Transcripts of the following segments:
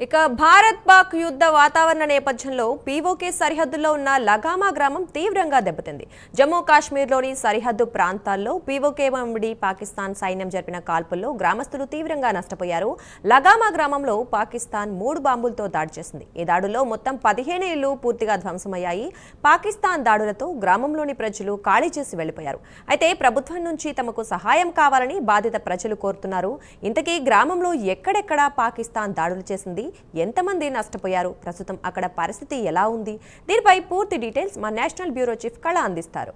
ఇక భారత్ పాక్ యుద్ధ వాతావరణ నేపథ్యంలో పీఓకే సరిహద్దుల్లో ఉన్న లగామా గ్రామం తీవ్రంగా దెబ్బతింది. జమ్మూ కాశ్మీర్లోని సరిహద్దు ప్రాంతాల్లో పీఓకే వెంబడి పాకిస్తాన్ సైన్యం జరిపిన కాల్పుల్లో గ్రామస్తులు తీవ్రంగా నష్టపోయారు. లగామా గ్రామంలో పాకిస్తాన్ 3 బాంబులతో దాడి చేసింది. ఈ దాడుల్లో మొత్తం 15 ఇళ్లు పూర్తిగా ధ్వంసమయ్యాయి. పాకిస్తాన్ దాడులతో గ్రామంలోని ప్రజలు ఖాళీ చేసి వెళ్లిపోయారు. అయితే ప్రభుత్వం నుంచి తమకు సహాయం కావాలని బాధిత ప్రజలు కోరుతున్నారు. ఇంతకీ గ్రామంలో ఎక్కడెక్కడ పాకిస్తాన్ దాడులు చేసింది, ఎంతమంది నష్టపోయారు, ప్రస్తుతం అక్కడ పరిస్థితి ఎలా ఉంది, దీనిపై పూర్తి డీటెయిల్స్ మా నేషనల్ బ్యూరో చీఫ్ కళ అందిస్తారు.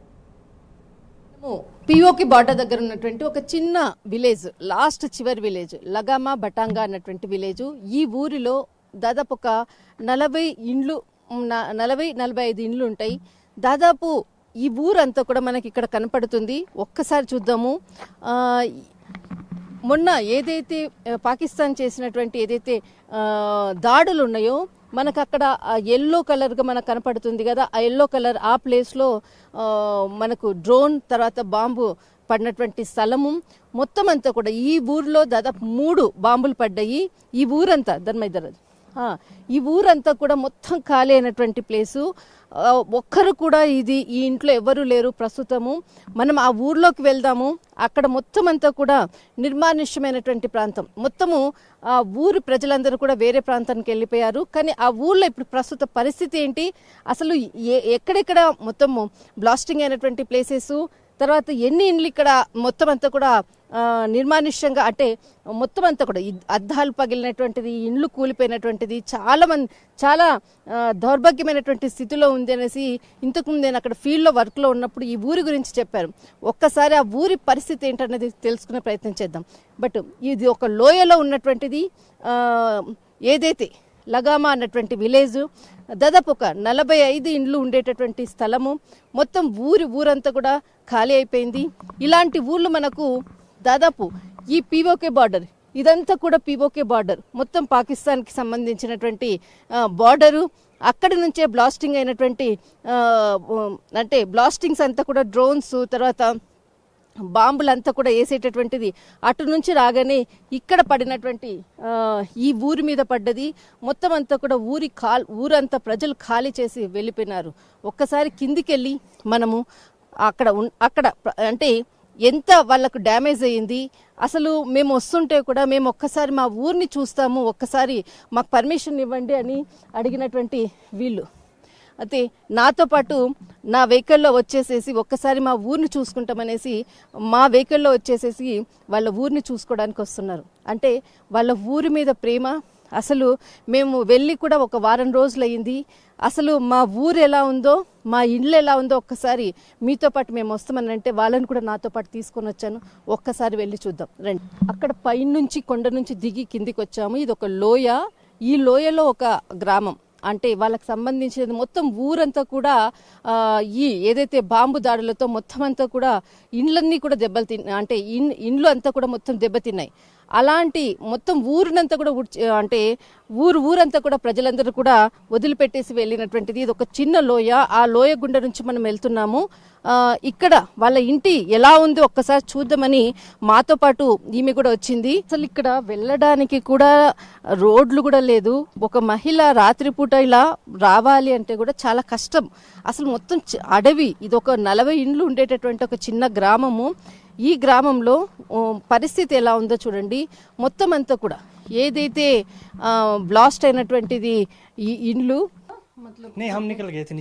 పిఓకి బార్డర్ దగ్గర ఉన్నటువంటి ఒక చిన్న విలేజ్, లాస్ట్ చివరి విలేజ్ లగామా బటాంగా అన్నటువంటి విలేజ్. ఈ ఊరిలో దాదాపు ఒక 40 ఇండ్లు 40-45 ఇండ్లు ఉంటాయి. దాదాపు ఈ ఊరంతా కూడా మనకి ఇక్కడ కనపడుతుంది. ఒక్కసారి చూద్దాము. మొన్న ఏదైతే పాకిస్తాన్ చేసినటువంటి ఏదైతే దాడులు ఉన్నాయో మనకు అక్కడ ఎల్లో కలర్గా మనకు కనపడుతుంది కదా, ఆ ఎల్లో కలర్ ఆ ప్లేస్లో మనకు డ్రోన్ తర్వాత బాంబు పడినటువంటి స్థలము మొత్తం అంతా కూడా ఈ ఊరిలో దాదాపు 3 బాంబులు పడ్డాయి. ఈ ఊరంతా ఈ ఊరంతా కూడా మొత్తం ఖాళీ అయినటువంటి ప్లేసు. ఒక్కరు కూడా ఈ ఇంట్లో ఎవరు లేరు ప్రస్తుతము. మనం ఆ ఊర్లోకి వెళ్దాము. అక్కడ మొత్తం అంతా కూడా నిర్మానుష్యమైనటువంటి ప్రాంతం. మొత్తము ఆ ఊరి ప్రజలందరూ కూడా వేరే ప్రాంతానికి వెళ్ళిపోయారు. కానీ ఆ ఊర్లో ఇప్పుడు ప్రస్తుత పరిస్థితి ఏంటి, అసలు ఎక్కడెక్కడ మొత్తము బ్లాస్టింగ్ అయినటువంటి ప్లేసెస్, తర్వాత ఎన్ని ఇండ్లు ఇక్కడ మొత్తం అంతా కూడా నిర్మానుష్యంగా, అంటే మొత్తం అంతా కూడా అద్దాలు పగిలినటువంటిది, ఇండ్లు కూలిపోయినటువంటిది, చాలా దౌర్భాగ్యమైనటువంటి స్థితిలో ఉంది అనేసి ఇంతకుముందు నేను అక్కడ ఫీల్డ్లో వర్క్లో ఉన్నప్పుడు ఈ ఊరి గురించి చెప్పారు. ఒక్కసారి ఆ ఊరి పరిస్థితి ఏంటనేది తెలుసుకునే ప్రయత్నం చేద్దాం. బట్ ఇది ఒక లోయలో ఉన్నటువంటిది. ఏదైతే లగామా అన్నటువంటి విలేజ్ దాదాపు ఒక 45 ఇండ్లు ఉండేటటువంటి స్థలము. మొత్తం ఊరంతా కూడా ఖాళీ అయిపోయింది. ఇలాంటి ఊర్లు మనకు దాదాపు ఈ పీఓకే బార్డర్, ఇదంతా కూడా పీఓకే బార్డర్, మొత్తం పాకిస్తాన్కి సంబంధించినటువంటి బార్డరు. అక్కడి నుంచే బ్లాస్టింగ్ అయినటువంటి అంటే బ్లాస్టింగ్స్ అంతా కూడా డ్రోన్స్ తర్వాత బాంబులంతా కూడా వేసేటటువంటిది అటు నుంచి రాగానే ఇక్కడ పడినటువంటి ఈ ఊరి మీద పడ్డది. మొత్తం అంతా కూడా ఊరంతా ప్రజలు ఖాళీ చేసి వెళ్ళిపోయినారు. ఒక్కసారి కిందికి వెళ్ళి మనము అక్కడ అంటే ఎంత వాళ్ళకు డ్యామేజ్ అయ్యింది, అసలు మేము వస్తుంటే కూడా మేము ఒక్కసారి మా ఊరిని చూస్తాము, ఒక్కసారి మాకు పర్మిషన్ ఇవ్వండి అని అడిగినటువంటి వీళ్ళు. అయితే నాతో పాటు నా వెహికల్లో వచ్చేసేసి ఒక్కసారి మా ఊరిని చూసుకుంటామనేసి మా వెహికల్లో వచ్చేసేసి వాళ్ళ ఊరిని చూసుకోవడానికి వస్తున్నారు. అంటే వాళ్ళ ఊరి మీద ప్రేమ. అసలు మేము వెళ్ళి కూడా ఒక వారం రోజులు అయింది. అసలు మా ఊరు ఎలా ఉందో, మా ఇల్లు ఎలా ఉందో ఒక్కసారి మీతో పాటు మేము వస్తామని అంటే వాళ్ళని కూడా నాతో పాటు తీసుకొని వచ్చాను. ఒక్కసారి వెళ్ళి చూద్దాం రండి. అక్కడ పైనుంచి కొండ నుంచి దిగి కిందికి వచ్చాము. ఇది ఒక లోయ. ఈ లోయలో ఒక గ్రామం, అంటే వాళ్ళకి సంబంధించినది మొత్తం ఊరంతా కూడా ఈ ఏదైతే బాంబు దాడులతో మొత్తం అంతా కూడా ఇండ్లన్నీ కూడా అంటే ఇండ్లు అంతా కూడా మొత్తం దెబ్బతిన్నాయి. అలాంటి మొత్తం ఊరినంతా కూడా అంటే ఊరంతా కూడా ప్రజలందరూ కూడా వదిలిపెట్టేసి వెళ్ళినటువంటిది. ఇది ఒక చిన్న లోయ. ఆ లోయ గుండె నుంచి మనం వెళ్తున్నాము. ఇక్కడ వాళ్ళ ఇంటి ఎలా ఉందో ఒక్కసారి చూద్దామని మాతో పాటు ఈమె కూడా వచ్చింది. అసలు ఇక్కడ వెళ్ళడానికి కూడా రోడ్లు కూడా లేదు. ఒక మహిళ రాత్రిపూట ఇలా రావాలి అంటే కూడా చాలా కష్టం. అసలు మొత్తం అడవి. ఇది ఒక 40 ఇండ్లు ఉండేటటువంటి ఒక చిన్న గ్రామము. ఈ గ్రామంలో పరిస్థితి ఎలా ఉందో చూడండి. మొత్తం అంతా కూడా ఏదైతే బ్లాస్ట్ అయినటువంటిది ఈ ఇండ్లు. नहीं, हम निकल गए थे,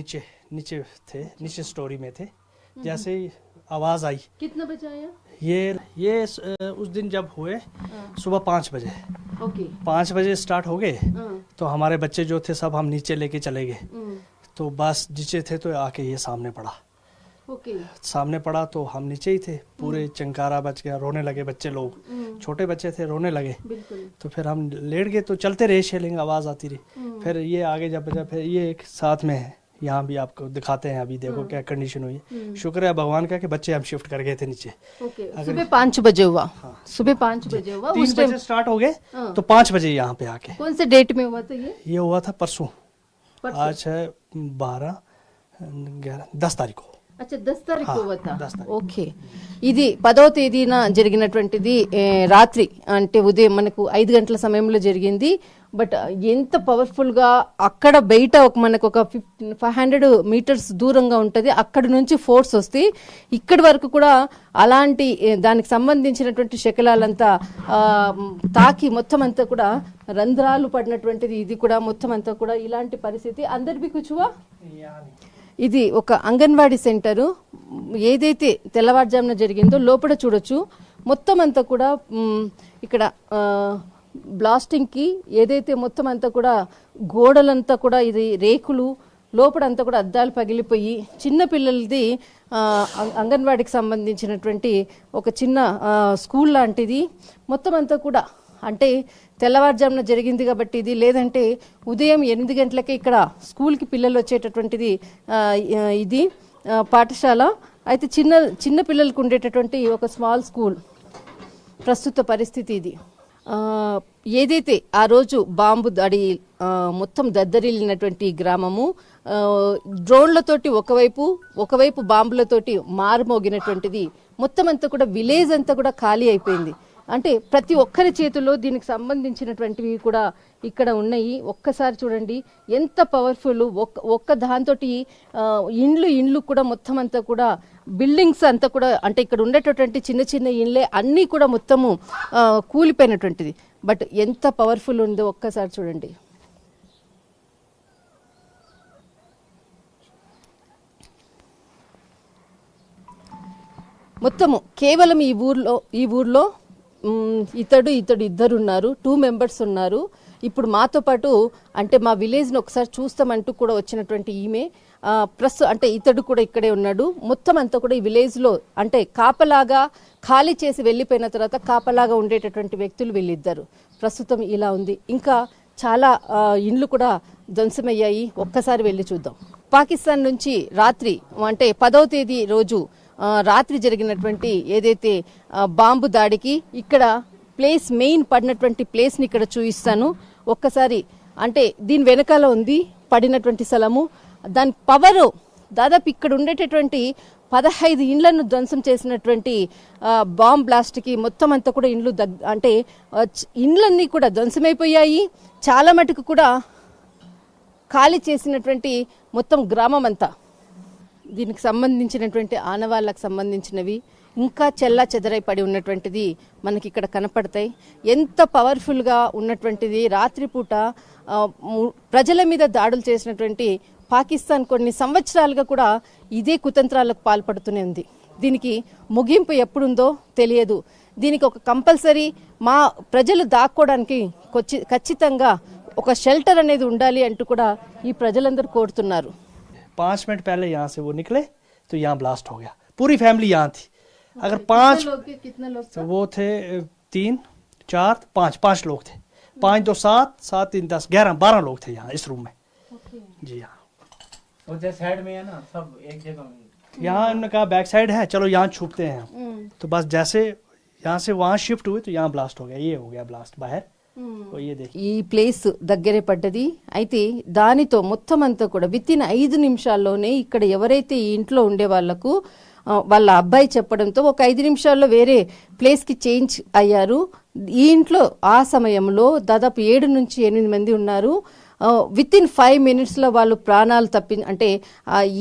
नीचे स्टोरी में थे. जैसे ही आवाज आई. कितना बजे आया ये उस दिन जब हुए सुबह 5 बजे. ओके. 5 बजे स्टार्ट हो गए. तो हमारे बच्चे जो थे सब हम नीचे लेके चले गए. तो बस नीचे थे तो आके ये सामने पड़ा. ओके. सामने पड़ा तो हम नीचे ही थे. पूरे चंकारा बच गया, रोने लगे बच्चे लोग. छोटे बच्चे थे, रोने लगे. तो फिर हम लेट गए. तो चलते रहे, शेलिंग आवाज आती रही. फिर ये आगे जब फिर ये एक साथ में है, यहाँ भी आपको दिखाते हैं. अभी देखो क्या कंडीशन हुई है. शुक्र है भगवान का कि बच्चे हम शिफ्ट कर गए थे नीचे. सुबह 5 बजे हुआ. सुबह 5 बजे हुआ. 3 बजे स्टार्ट हो गए तो 5 बजे यहाँ पे आके. कौन से डेट में हुआ था ये हुआ था परसों. आज है 12 11 10 तारीख को. अच्छा 10 తారీఖు ఓకే. ఇది 10వ తేదీన జరిగినటువంటిది. రాత్రి అంటే ఉదయం మనకు 5 గంటల సమయంలో జరిగింది. బట్ ఎంత పవర్ఫుల్గా అక్కడ బయట మనకు ఒక 500 మీటర్స్ దూరంగా ఉంటుంది, అక్కడ నుంచి ఫోర్స్ వస్తే ఇక్కడి వరకు కూడా అలాంటి దానికి సంబంధించినటువంటి శకలాలంతా తాకి మొత్తం అంతా కూడా రంధ్రాలు పడినటువంటిది. ఇది కూడా మొత్తం అంతా కూడా ఇలాంటి పరిస్థితి. అందరికీ కూర్చువా. ఇది ఒక అంగన్వాడీ సెంటరు. ఏదైతే తెల్లవారుజామున జరిగిందో లోపల చూడొచ్చు. మొత్తం అంతా కూడా ఇక్కడ బ్లాస్టింగ్కి ఏదైతే మొత్తం అంతా కూడా గోడలంతా కూడా ఇది రేకులు, లోపలంతా కూడా అద్దాలు పగిలిపోయి చిన్న పిల్లలది అంగన్వాడీకి సంబంధించినటువంటి ఒక చిన్న స్కూల్ లాంటిది మొత్తం అంతా కూడా, అంటే తెల్లవారుజామున జరిగింది కాబట్టి ఇది, లేదంటే ఉదయం 8 గంటలకే ఇక్కడ స్కూల్కి పిల్లలు వచ్చేటటువంటిది ఇది పాఠశాల. అయితే చిన్న పిల్లలకు ఉండేటటువంటి ఒక స్మాల్ స్కూల్ ప్రస్తుత పరిస్థితి ఇది. ఏదైతే ఆ రోజు బాంబు దాడి మొత్తం దద్దరిల్లినటువంటి గ్రామము, డ్రోన్లతోటి ఒకవైపు బాంబులతోటి మారుమోగినటువంటిది, మొత్తం అంతా కూడా విలేజ్ అంతా కూడా ఖాళీ అయిపోయింది. అంటే ప్రతి ఒక్కరి చేతుల్లో దీనికి సంబంధించినటువంటివి కూడా ఇక్కడ ఉన్నాయి. ఒక్కసారి చూడండి ఎంత పవర్ఫుల్. ఒక్క దాంతో ఇండ్లు కూడా మొత్తం అంతా కూడా బిల్డింగ్స్ అంతా కూడా, అంటే ఇక్కడ ఉండేటటువంటి చిన్న చిన్న ఇండ్లే అన్నీ కూడా మొత్తము కూలిపోయినటువంటిది. బట్ ఎంత పవర్ఫుల్ ఉందో ఒక్కసారి చూడండి. మొత్తము కేవలం ఈ ఊర్లో ఇద్దరు ఉన్నారు, 2 మెంబర్స్ ఉన్నారు. ఇప్పుడు మాతో పాటు అంటే మా విలేజ్ని ఒకసారి చూస్తామంటూ కూడా వచ్చినటువంటి ఈమె ప్లస్ అంటే ఇతడు కూడా ఇక్కడే ఉన్నాడు. మొత్తం అంతా కూడా ఈ విలేజ్లో అంటే కాపలాగా ఖాళీ చేసి వెళ్ళిపోయిన తర్వాత కాపలాగా ఉండేటటువంటి వ్యక్తులు వీళ్ళిద్దరు. ప్రస్తుతం ఇలా ఉంది. ఇంకా చాలా ఇండ్లు కూడా ధ్వంసమయ్యాయి. ఒక్కసారి వెళ్ళి చూద్దాం. పాకిస్తాన్ నుంచి రాత్రి అంటే 10వ తేదీ రోజు రాత్రి జరిగినటువంటి ఏదైతే బాంబు దాడికి ఇక్కడ మెయిన్ పడినటువంటి ప్లేస్ని ఇక్కడ చూపిస్తాను ఒక్కసారి. అంటే దీని వెనకాల ఉంది పడినటువంటి స్థలము. దాని పవరు దాదాపు ఇక్కడ ఉండేటటువంటి 15 ఇండ్లను ధ్వంసం చేసినటువంటి బాంబ్ బ్లాస్ట్కి మొత్తం అంతా కూడా అంటే ఇండ్లన్నీ కూడా ధ్వంసమైపోయాయి. చాలా మటుకు కూడా ఖాళీ చేసినటువంటి మొత్తం గ్రామం అంతా. దీనికి సంబంధించినటువంటి ఆనవాళ్ళకు సంబంధించినవి ఇంకా చెల్లా చెదరై పడి ఉన్నటువంటిది మనకి ఇక్కడ కనపడతాయి. ఎంత పవర్ఫుల్గా ఉన్నటువంటిది. రాత్రిపూట ప్రజల మీద దాడులు చేసినటువంటి పాకిస్తాన్ కొన్ని సంవత్సరాలుగా కూడా ఇదే కుతంత్రాలకు పాల్పడుతూనే ఉంది. దీనికి ముగింపు ఎప్పుడుందో తెలియదు. దీనికి ఒక కంపల్సరీ మా ప్రజలు దాక్కోవడానికి ఖచ్చితంగా ఒక షెల్టర్ అనేది ఉండాలి అంటూ కూడా ఈ ప్రజలందరూ కోరుతున్నారు. 5 मिनट पहले यहाँ से वो निकले तो यहाँ ब्लास्ट हो गया. पूरी फैमिली यहाँ थी. अगर 5 कितने लोग तो वो थे 3 4 5 लोग थे. 5 2 7 7 3 10 11 12 लोग थे यहाँ इस रूम में. जी हाँ. उधर साइड में है ना सब एक जगह में. यहाँ उन्होंने कहा बैक साइड है, चलो यहाँ छुपते हैं. तो बस जैसे यहाँ से वहाँ शिफ्ट हुए तो यहाँ ब्लास्ट हो गया. ये हो गया ब्लास्ट बाहर. ఈ ప్లేస్ దగ్గరే పడ్డది. అయితే దానితో మొత్తం అంతా కూడా వితిన్ 5 నిమిషాల్లోనే ఇక్కడ ఎవరైతే ఈ ఇంట్లో ఉండే వాళ్లకు వాళ్ళ అబ్బాయి చెప్పడంతో ఒక 5 నిమిషాల్లో వేరే ప్లేస్కి చేంజ్ అయ్యారు. ఈ ఇంట్లో ఆ సమయంలో దాదాపు 7 నుంచి 8 మంది ఉన్నారు. వితిన్ 5 మినిట్స్లో వాళ్ళు ప్రాణాలు అంటే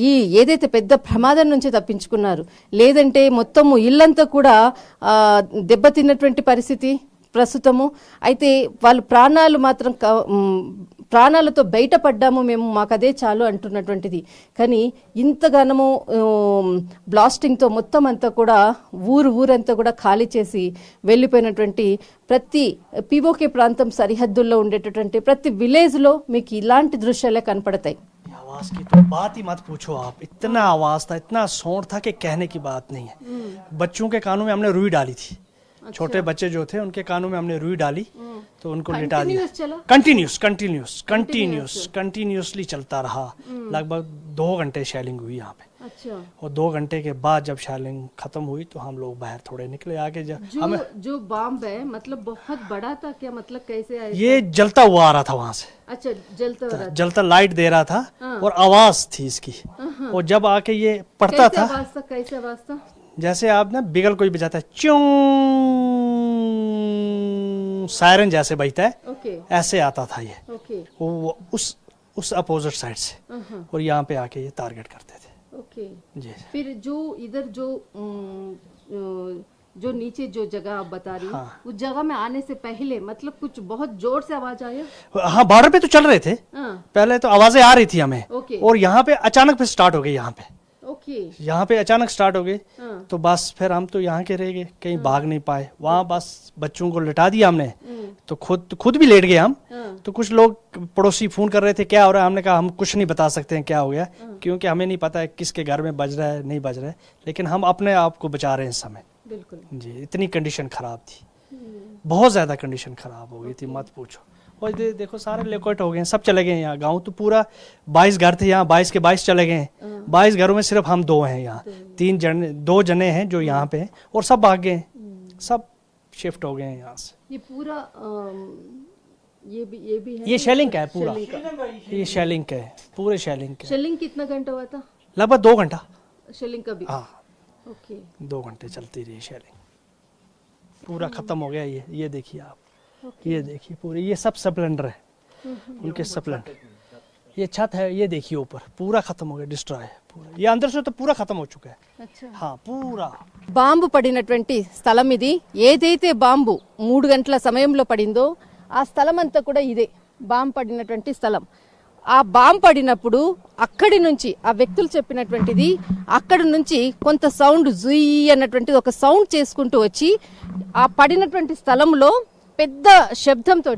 ఈ ఏదైతే పెద్ద ప్రమాదం నుంచి తప్పించుకున్నారు. లేదంటే మొత్తము ఇల్లంతా కూడా దెబ్బతిన్నటువంటి పరిస్థితి ప్రస్తుతము. అయితే వాళ్ళు ప్రాణాలు మాత్రం ప్రాణాలతో బయటపడ్డాము మేము, మాకు అదే చాలు అంటున్నటువంటిది. కానీ ఇంతగానము బ్లాస్టింగ్తో మొత్తం అంతా కూడా ఊరంతా కూడా ఖాళీ చేసి వెళ్ళిపోయినటువంటి ప్రతి పీఓకే ప్రాంతం సరిహద్దుల్లో ఉండేటటువంటి ప్రతి విలేజ్లో మీకు ఇలాంటి దృశ్యాలే కనపడతాయి. आवाज की तो बात ही मत पूछो आप. इतना आवाज था, इतना शोर था कि कहने की बात नहीं है. बच्चों के कानों में हमने रुई डाली थी. छोटे बच्चे जो थे उनके कानों में हमने रुई डाली तो उनको लिटा दिया. कंटिन्यूसली चलता रहा. लगभग 2 घंटे शेलिंग हुई यहाँ पे. अच्छा. और 2 घंटे के बाद जब शेलिंग खत्म हुई तो हम लोग बाहर थोड़े निकले. आगे जो बॉम्ब है मतलब बहुत बड़ा था क्या? मतलब कैसे आया? ये जलता हुआ आ रहा था वहाँ से. अच्छा. जलता लाइट दे रहा था और आवाज थी इसकी. और जब आके ये पड़ता था, कैसे आवाज था? जैसे आप ना बिगल कोई बजाता है, च्यों सायरन जैसे बजता है. ओके. ऐसे आता था ये, ఓకే वो उस अपोजिट साइड से, और यहाँ पे आके ये टारगेट करते थे। ओके जी फिर जो इधर जो नीचे जो जगह आप बता रही हाँ। उस जगह में आने से पहले मतलब कुछ बहुत जोर से आवाज आया? हाँ, बॉर्डर पे तो चल रहे थे हाँ पहले, तो आवाजें आ रही थी हमें, ओके और यहाँ पे अचानक पे स्टार्ट हो गई, ओके यहाँ पे अचानक स्टार्ट हो गई। हाँ तो बस फिर हम तो यहाँ के रह गए, कहीं भाग नहीं पाए। वहाँ बस बच्चों को लिटा दिया हमने, तो खुद भी लेट गए हम। हाँ तो कुछ लोग पड़ोसी फोन कर रहे थे क्या हो रहा है, हमने कहा हम कुछ नहीं बता सकते हैं क्या हो गया, क्योंकि हमें नहीं पता है किसके घर में बज रहा है नहीं बज रहा है, लेकिन हम अपने आप को बचा रहे हैं इस समय। बिल्कुल जी, इतनी कंडीशन खराब थी, बहुत ज्यादा कंडीशन खराब हो गई थी, मत पूछो। और देखो सारे लेकोट हो गए, सब चले गए यहाँ। गांव तो पूरा 22 घर थे यहाँ, 22 के 22 चले गए। 22 घरों में सिर्फ हम 2 हैं यहाँ, 2 जने हैं जो यहाँ पे हैं, और सब भाग गए, सब शिफ्ट हो गए हैं यहाँ से। ये पूरा ये भी है ये शेलिंग का है पूरा, शेलिंग का। ये शेलिंग का है, पूरे शेलिंग का है। शेलिंग कितना घंटा हुआ था? लगभग 2 घंटा। शेलिंग का भी हाँ, ओके 2 घंटे चलती रही शेलिंग, पूरा खत्म हो गया। ये देखिए आप, ये देखिए पूरे, ये सब स्प्लेंडर है उनके स्प्लेंडर। ये छत है, ये देखिए ऊपर पूरा खत्म हो गया, डिस्ट्रॉय है पूरा। ये अंदर से तो पूरा खत्म हो चुका है। अच्छा हाँ, पूरा బాంబు పడినటువంటి స్థలం ఇది. ఏదైతే బాంబు 3 గంటల సమయంలో పడిందో ఆ స్థలం అంతా కూడా ఇదే బాంబు పడినటువంటి స్థలం. ఆ బాంబు పడినప్పుడు అక్కడి నుంచి ఆ వ్యక్తులు చెప్పినటువంటిది, అక్కడి నుంచి కొంత సౌండ్ జుయ్ అన్నటువంటిది ఒక సౌండ్ చేసుకుంటూ వచ్చి ఆ పడినటువంటి స్థలంలో పెద్ద శబ్దంతో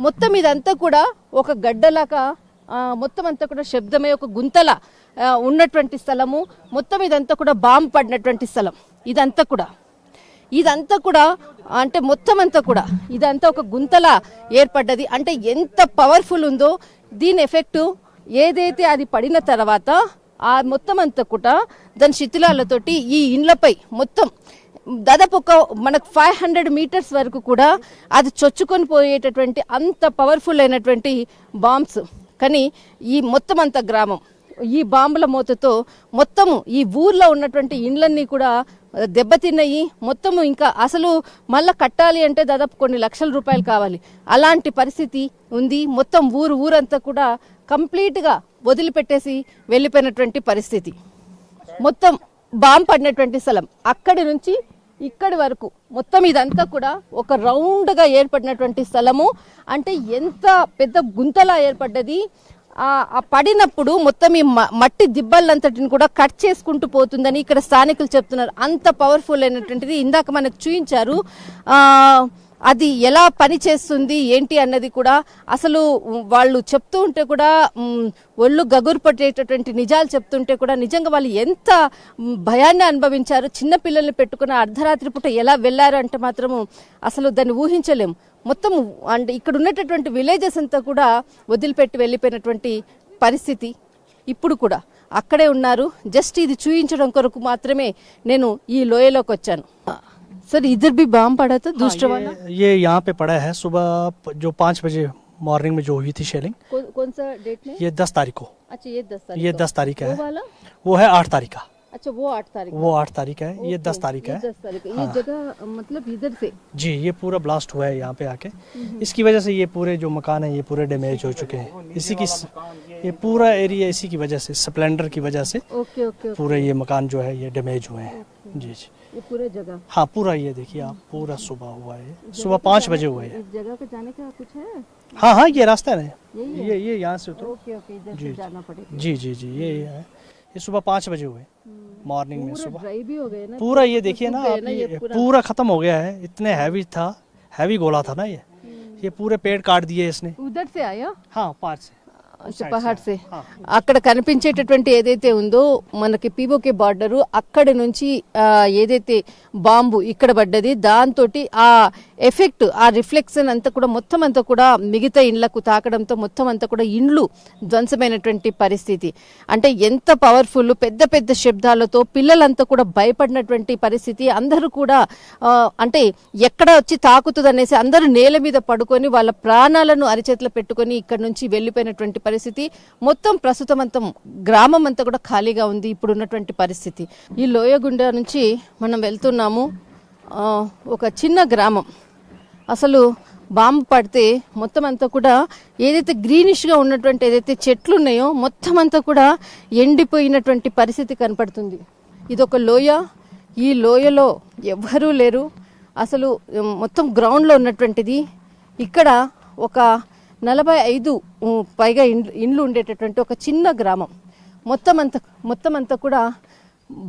మొత్తం ఇదంతా కూడా ఒక గడ్డలాగా, మొత్తం అంతా కూడా శబ్దమే, ఒక గుంతల ఉన్నటువంటి స్థలము. మొత్తం ఇదంతా కూడా బాంబు పడినటువంటి స్థలం. ఇదంతా కూడా అంటే మొత్తం అంతా కూడా ఇదంతా ఒక గుంతలా ఏర్పడ్డది. అంటే ఎంత పవర్ఫుల్ ఉందో దీని ఎఫెక్ట్. ఏదైతే అది పడిన తర్వాత ఆ మొత్తం అంతా కూడా దాని శిథిలాలతోటి ఈ ఇండ్లపై మొత్తం దాదాపు ఒక మనకు 500 మీటర్స్ వరకు కూడా అది చొచ్చుకొని పోయేటటువంటి అంత పవర్ఫుల్ అయినటువంటి బాంబ్స్. కానీ ఈ మొత్తం అంత గ్రామం ఈ బాంబుల మోతతో మొత్తము ఈ ఊర్లో ఉన్నటువంటి ఇండ్లన్నీ కూడా దెబ్బతిన్నాయి. మొత్తము ఇంకా అసలు మళ్ళా కట్టాలి అంటే దాదాపు కొన్ని లక్షల రూపాయలు కావాలి, అలాంటి పరిస్థితి ఉంది. మొత్తం ఊరంతా కూడా కంప్లీట్గా వదిలిపెట్టేసి వెళ్ళిపోయినటువంటి పరిస్థితి. మొత్తం బాంబు పడినటువంటి స్థలం అక్కడి నుంచి ఇక్కడి వరకు మొత్తం ఇదంతా కూడా ఒక రౌండ్గా ఏర్పడినటువంటి స్థలము. అంటే ఎంత పెద్ద గుంతలా ఏర్పడ్డది. ఆ పడినప్పుడు మొత్తం ఈ మట్టి దిబ్బలంతటిని కూడా కట్ చేసుకుంటూ పోతుందని ఇక్కడ స్థానికులు చెప్తున్నారు. అంత పవర్ఫుల్ అయినటువంటిది. ఇందాక మనకు చూపించారు అది ఎలా పని చేస్తుంది ఏంటి అన్నది కూడా. అసలు వాళ్ళు చెప్తూ ఉంటే కూడా ఒళ్ళు గగురు పట్టేటటువంటి నిజాలు చెప్తుంటే కూడా నిజంగా వాళ్ళు ఎంత భయాన్ని అనుభవించారు. చిన్నపిల్లల్ని పెట్టుకున్న అర్ధరాత్రి పూట ఎలా వెళ్లారు అంటే మాత్రము అసలు దాన్ని ఊహించలేము. మొత్తం అంటే ఇక్కడ ఉన్నటువంటి విలేజెస్ అంతా కూడా వదిలిపెట్టి వెళ్ళిపోయినటువంటి పరిస్థితి. ఇప్పుడు కూడా అక్కడే ఉన్నారు. జస్ట్ ఇది చూపించడం కొరకు మాత్రమే నేను ఈ లోయలోకి వచ్చాను. सर इधर भी बम पड़ा था दूसरा वाला? ये यहाँ पे पड़ा है सुबह जो 5 बजे मॉर्निंग में जो हुई थी शेलिंग। कौन सा डेट में? ये 10 तारीख को। अच्छा ये 10 तारीख। ये 10 तारीख का है। वो वाला? वो है 8 तारीख का। अच्छा वो 8 तारीख। वो 8 तारीख का है, ये 10 तारीख का है। 10 तारीख। ये जगह मतलब इधर से? जी, ये पूरा ब्लास्ट हुआ है यहाँ पे आके। इसकी वजह से ये पूरे जो मकान है ये पूरे डैमेज हो चुके हैं। इसी की ये पूरा एरिया इसी की वजह से, स्प्लेंडर की वजह से ओके ओके पूरे ये मकान जो है ये डैमेज हुए हैं। जी जी, ये पूरे जगह? हाँ पूरा, ये देखिए आप, पूरा सुबह हुआ है, सुबह 5 बजे हुआ है। इस जगह पे जाने का कुछ है? हाँ हाँ, ये रास्ता है, यही ये यहाँ से उतरो। ओके ओके, इधर से जाना पड़ेगा। जी जी जी, ये है। ये सुबह 5 बजे हुए मॉर्निंग में, सुबह ड्राई भी हो गए ना पूरा। ये देखिए ना आप, ये पूरा खत्म हो गया है। इतने हैवी था, हैवी गोला था ना ये पूरे पेड़ काट दिए इसने। उधर से आया? हाँ, 5 से పహాడ్ సే. అక్కడ కనిపించేటటువంటి ఏదైతే ఉందో మనకి పీఓకే బార్డరు, అక్కడి నుంచి ఏదైతే బాంబు ఇక్కడ పడ్డది దాంతో ఆ ఎఫెక్ట్, ఆ రిఫ్లెక్షన్ అంతా కూడా మొత్తం అంతా కూడా మిగతా ఇండ్లకు తాకడంతో మొత్తం అంతా కూడా ఇండ్లు ధ్వంసమైనటువంటి పరిస్థితి. అంటే ఎంత పవర్ఫుల్, పెద్ద పెద్ద శబ్దాలతో పిల్లలంతా కూడా భయపడినటువంటి పరిస్థితి. అందరూ కూడా అంటే ఎక్కడ వచ్చి తాకుతుంది అనేసి అందరూ నేల మీద పడుకొని వాళ్ళ ప్రాణాలను అరిచేతిలో పెట్టుకొని ఇక్కడ నుంచి వెళ్ళిపోయినటువంటి పరిస్థితి. మొత్తం ప్రస్తుతం అంతా గ్రామం అంతా కూడా ఖాళీగా ఉంది ఇప్పుడు ఉన్నటువంటి పరిస్థితి. ఈ లోయగుండ నుంచి మనం వెళ్తున్నాము. ఒక చిన్న గ్రామం, అసలు బాంబు పడితే మొత్తం అంతా కూడా ఏదైతే గ్రీనిష్గా ఉన్నటువంటి ఏదైతే చెట్లు ఉన్నాయో మొత్తం అంతా కూడా ఎండిపోయినటువంటి పరిస్థితి కనపడుతుంది. ఇదొక లోయ. ఈ లోయలో ఎవ్వరూ లేరు. అసలు మొత్తం గ్రౌండ్లో ఉన్నటువంటిది. ఇక్కడ ఒక 45 పైగా ఇండ్లు ఉండేటటువంటి ఒక చిన్న గ్రామం. మొత్తం అంతా కూడా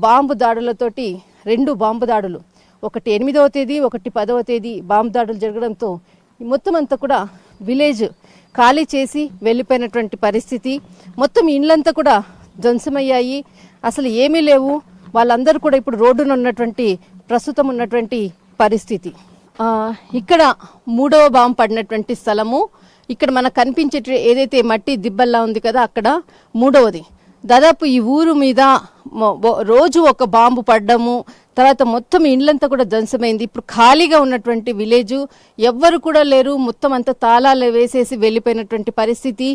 బాంబు దాడులతోటి 2 బాంబు దాడులు, ఒకటి 8వ తేదీ, ఒకటి 10వ తేదీ బాంబు దాడులు జరగడంతో మొత్తం అంతా కూడా విలేజ్ ఖాళీ చేసి వెళ్ళిపోయినటువంటి పరిస్థితి. మొత్తం ఇండ్లంతా కూడా ధ్వంసమయ్యాయి. అసలు ఏమీ లేవు. వాళ్ళందరూ కూడా ఇప్పుడు రోడ్డున ఉన్నటువంటి ప్రస్తుతం ఉన్నటువంటి పరిస్థితి. ఇక్కడ 3వ బాంబు పడినటువంటి స్థలము. ఇక్కడ మనకు కనిపించే ఏదైతే మట్టి దిబ్బల్లా ఉంది కదా, అక్కడ 3వది. దాదాపు ఈ ఊరు మీద రోజు ఒక బాంబు పడ్డము, తర్వాత మొత్తం ఇండ్లంతా కూడా ధ్వంసమైంది. ఇప్పుడు ఖాళీగా ఉన్నటువంటి విలేజ్, ఎవ్వరు కూడా లేరు. మొత్తం అంతా తాళాలు వేసేసి వెళ్ళిపోయినటువంటి పరిస్థితి.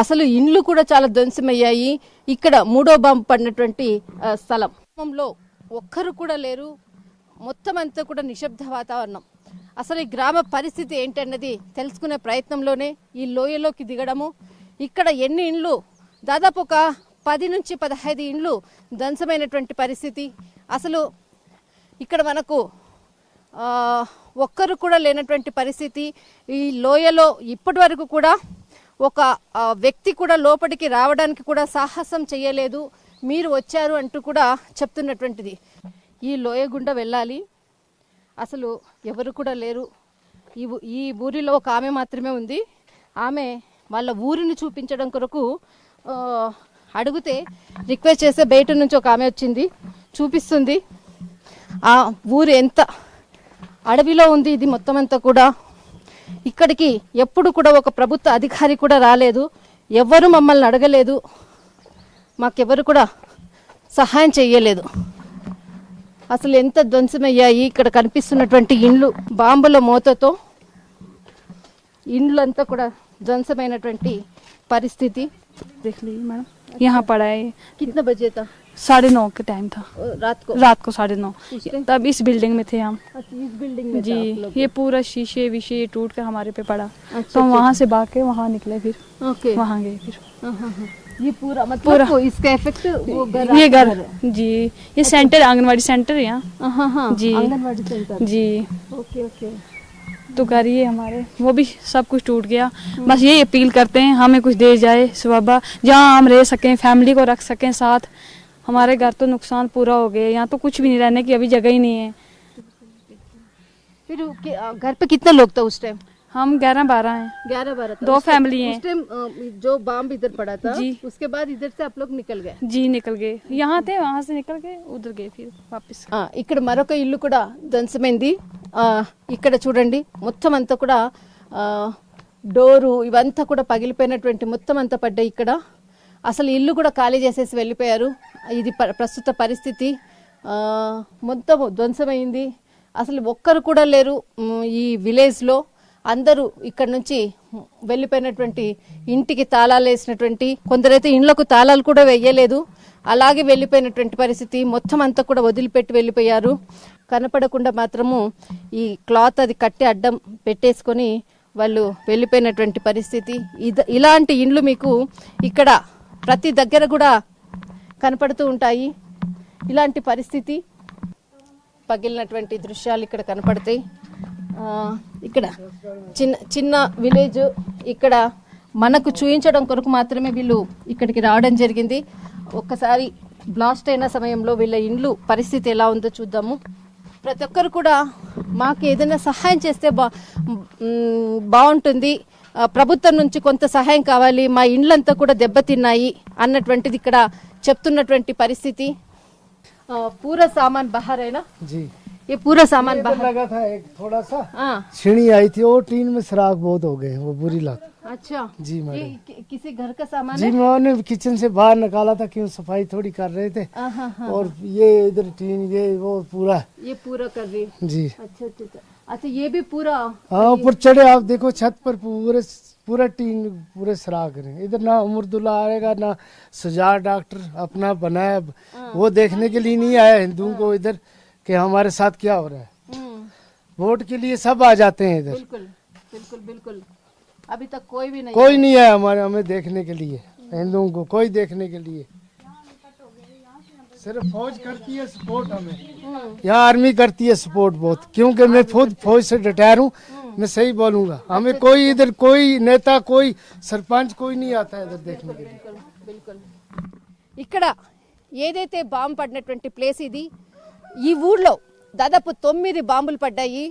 అసలు ఇండ్లు కూడా చాలా ధ్వంసమయ్యాయి. ఇక్కడ 3వ బాంబు పడినటువంటి స్థలంలో ఒక్కరు కూడా లేరు. మొత్తం అంతా కూడా నిశ్శబ్ద వాతావరణం. అసలు ఈ గ్రామ పరిస్థితి ఏంటన్నది తెలుసుకునే ప్రయత్నంలోనే ఈ లోయలోకి దిగడము. ఇక్కడ ఎన్ని ఇండ్లు, దాదాపు ఒక 10 నుంచి 15 ఇండ్లు ధ్వంసమైనటువంటి పరిస్థితి. అసలు ఇక్కడ మనకు ఒక్కరు కూడా లేనటువంటి పరిస్థితి. ఈ లోయలో ఇప్పటి వరకు కూడా ఒక వ్యక్తి కూడా లోపలికి రావడానికి కూడా సాహసం చేయలేదు. మీరు వచ్చారు అంటూ కూడా చెప్తున్నటువంటిది. ఈ లోయ గుండా వెళ్ళాలి. అసలు ఎవరు కూడా లేరు. ఈ ఊరిలో ఒక ఆమె మాత్రమే ఉంది. ఆమె వాళ్ళ ఊరిని చూపించడం కొరకు అడిగితే రిక్వెస్ట్ చేస్తే బయట నుంచి ఒక ఆమె వచ్చింది, చూపిస్తుంది. ఆ ఊరు ఎంత అడవిలో ఉంది. ఇది మొత్తం అంతా కూడా ఇక్కడికి ఎప్పుడు కూడా ఒక ప్రభుత్వ అధికారి కూడా రాలేదు. ఎవ్వరు మమ్మల్ని అడగలేదు. మాకెవరు కూడా సహాయం చేయలేదు. అసలు ఎంత ధ్వంసమయ్యాయి. ఇక్కడ కనిపిస్తున్నటువంటి ఇండ్లు బాంబుల మోతతో ఇండ్లంతా కూడా ధ్వంసమైనటువంటి పరిస్థితి. देख लीजिए मैडम, यहाँ पड़ा है। कितना बजे था? 9:30 का टाइम था। रात को 9:30। तब इस बिल्डिंग में थे हम। इस बिल्डिंग में जी, था आप लोग? ये पूरा शीशे विशे टूट कर हमारे पे पड़ा। अच्छा, तो हम वहाँ से भाग के वहाँ निकले, फिर ओके। वहाँ गए फिर। ये पूरा मतलब इसका इफेक्ट वो घर ये घर जी, ये सेंटर आंगनवाड़ी सेंटर है यहाँ जी, आंगनवाड़ी सेंटर जी। Okay okay. तो घर ये हमारे वो भी सब कुछ टूट गया। बस ये अपील करते हैं हमें कुछ दे जाए सुबह, जहाँ हम रह सकें, फैमिली को रख सकें साथ। हमारे घर तो नुकसान पूरा हो गया, यहाँ तो कुछ भी नहीं, रहने की अभी जगह ही नहीं है। फिर घर पे कितने लोग थे उस टाइम? हम 11-12 हैं। 11-12 था। 2 फैमिली हैं। उस टाइम जो बम इधर पड़ा था जी, उसके बाद इधर से आप लोग निकल गए? जी निकल गए। यहाँ थे, वहाँ से निकल गए, उधर गए फिर वापस। ఇక్కడ మరొక ఇల్లు కూడా ధ్వంసమైంది. ఇక్కడ చూడండి మొత్తం అంతా కూడా డోరు ఇవంతా కూడా పగిలిపోయినటువంటి మొత్తం అంతా పడ్డాయి. ఇక్కడ అసలు ఇల్లు కూడా ఖాళీ చేసేసి వెళ్ళిపోయారు. ఇది ప్రస్తుత పరిస్థితి. మొత్తం ధ్వంసమైంది. అసలు ఒక్కరు కూడా లేరు ఈ విలేజ్లో. అందరూ ఇక్కడ నుంచి వెళ్ళిపోయినటువంటి, ఇంటికి తాళాలు వేసినటువంటి, కొందరైతే ఇండ్లకు తాళాలు కూడా వేయలేదు, అలాగే వెళ్ళిపోయినటువంటి పరిస్థితి. మొత్తం అంతా కూడా వదిలిపెట్టి వెళ్ళిపోయారు. కనపడకుండా మాత్రము ఈ క్లాత్ అది కట్టి అడ్డం పెట్టేసుకొని వాళ్ళు వెళ్ళిపోయినటువంటి పరిస్థితి. ఇలాంటి ఇండ్లు మీకు ఇక్కడ ప్రతి దగ్గర కూడా కనపడుతూ ఉంటాయి. ఇలాంటి పరిస్థితి, పగిలినటువంటి దృశ్యాలు ఇక్కడ కనపడతాయి. ఇక్కడ చిన్న విలేజ్ ఇక్కడ మనకు చూపించడం కొరకు మాత్రమే వీళ్ళు ఇక్కడికి రావడం జరిగింది. ఒక్కసారి బ్లాస్ట్ అయిన సమయంలో వీళ్ళ ఇండ్లు పరిస్థితి ఎలా ఉందో చూద్దాము. ప్రతి ఒక్కరు కూడా మాకు ఏదైనా సహాయం చేస్తే బాగుంటుంది, ప్రభుత్వం నుంచి కొంత సహాయం కావాలి, మా ఇండ్లంతా కూడా దెబ్బతిన్నాయి అన్నటువంటిది ఇక్కడ చెప్తున్నటువంటి పరిస్థితి. పూరా సామాన్ బహార్ అయినా जी, ये पूरा सामान बाहर लगा था एक थोड़ा सा हाँ। छीनी आई थी, और टीन में सुराख बहुत हो गए, वो बुरी लत। अच्छा जी ये मैडम, किसी घर का सामान जी है? मैंने किचन से बाहर निकाला था, क्यों सफाई थोड़ी कर रहे थे। हाँ। और ये इधर टीन, ये वो पूरा ये पूरा कर रही। जी। अच्छा ये भी पूरा हाँ, ऊपर चढ़े आप देखो, छत पर पूरा टीन पूरे सुराख रहे। इधर ना उमरदुल्ला आएगा, ना सुजात डॉक्टर अपना बनाया, वो देखने के लिए नहीं आया हिंदुओं को इधर कि हमारे साथ क्या हो रहा है। वोट के लिए सब आ जाते हैं इधर, बिल्कुल बिल्कुल बिल्कुल अभी तक कोई भी नहीं कोई नहीं है हमारे हमें देखने के लिए, हिंदुओं को कोई देखने के लिए। सिर्फ फौज करती है सपोर्ट हमें, यहाँ आर्मी करती है सपोर्ट बहुत, क्योंकि मैं खुद फौज से रिटायर हूँ। मैं सही बोलूँगा, हमें कोई इधर कोई नेता कोई सरपंच कोई नहीं आता है इधर देखने के लिए। బిల్కుల్ ఇక్కడ ఏదైతే బాంబు పడినటువంటి ప్లేస్ ఇది, ఈ ఊర్లో దాదాపు 9 బాంబులు పడ్డాయి.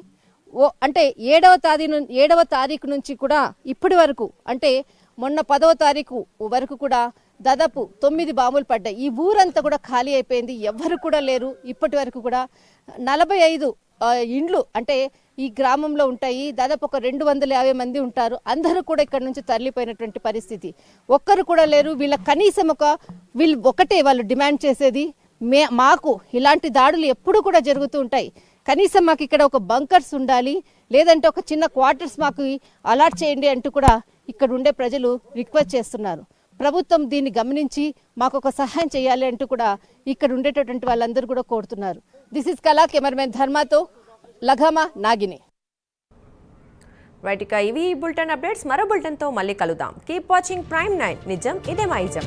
అంటే 7వ తారీఖు నుంచి కూడా ఇప్పటి వరకు, అంటే మొన్న 10వ తారీఖు వరకు కూడా దాదాపు 9 బాంబులు పడ్డాయి. ఈ ఊరంతా కూడా ఖాళీ అయిపోయింది, ఎవ్వరు కూడా లేరు. ఇప్పటి వరకు కూడా 45 ఇండ్లు అంటే ఈ గ్రామంలో ఉంటాయి. దాదాపు ఒక 250 మంది ఉంటారు. అందరూ కూడా ఇక్కడ నుంచి తరలిపోయినటువంటి పరిస్థితి, ఒక్కరు కూడా లేరు. వీళ్ళు ఒకటే వాళ్ళు డిమాండ్ చేసేది, మాకు ఇలాంటి దాడులు ఎప్పుడు కూడా జరుగుతూ ఉంటాయి, కనీసం మాకు ఇక్కడ ఒక బంకర్స్ ఉండాలి, లేదంటే ఒక చిన్న క్వార్టర్స్ మాకు అలాట్ చేయండి అంటూ కూడా ఇక్కడ ఉండే ప్రజలు రిక్వెస్ట్ చేస్తున్నారు. ప్రభుత్వం దీన్ని గమనించి మాకు ఒక సహాయం చేయాలి అంటూ కూడా ఇక్కడ ఉండేటటువంటి వాళ్ళందరూ కూడా కోరుతున్నారు. దిస్ ఇస్ కళా, కెమెరామెన్ ధర్మాతో లఘామా నాగిని. రైట్, ఇక ఇవి బులెటిన్ అప్డేట్స్. మరో బులెటిన్తో మళ్ళీ కలుద్దాం. Keep watching prime 9. నిజం ఇదే మా ఇజం.